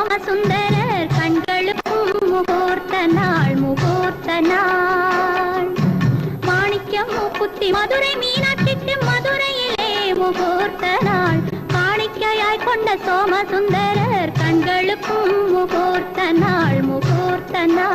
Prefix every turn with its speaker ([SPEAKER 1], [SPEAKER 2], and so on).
[SPEAKER 1] சோமசுந்தரர் கண்களுக்கும் முகூர்த்த நாள் முகூர்த்த நாள். மாணிக்கம் மூக்குத்தி மதுரை மீனாட்சிக்கு மதுரையிலே முகூர்த்த நாள். காணிக்கையாய் கொண்ட சோமசுந்தரர் கண்களுக்கும் முகூர்த்த நாள் முகூர்த்த நாள்.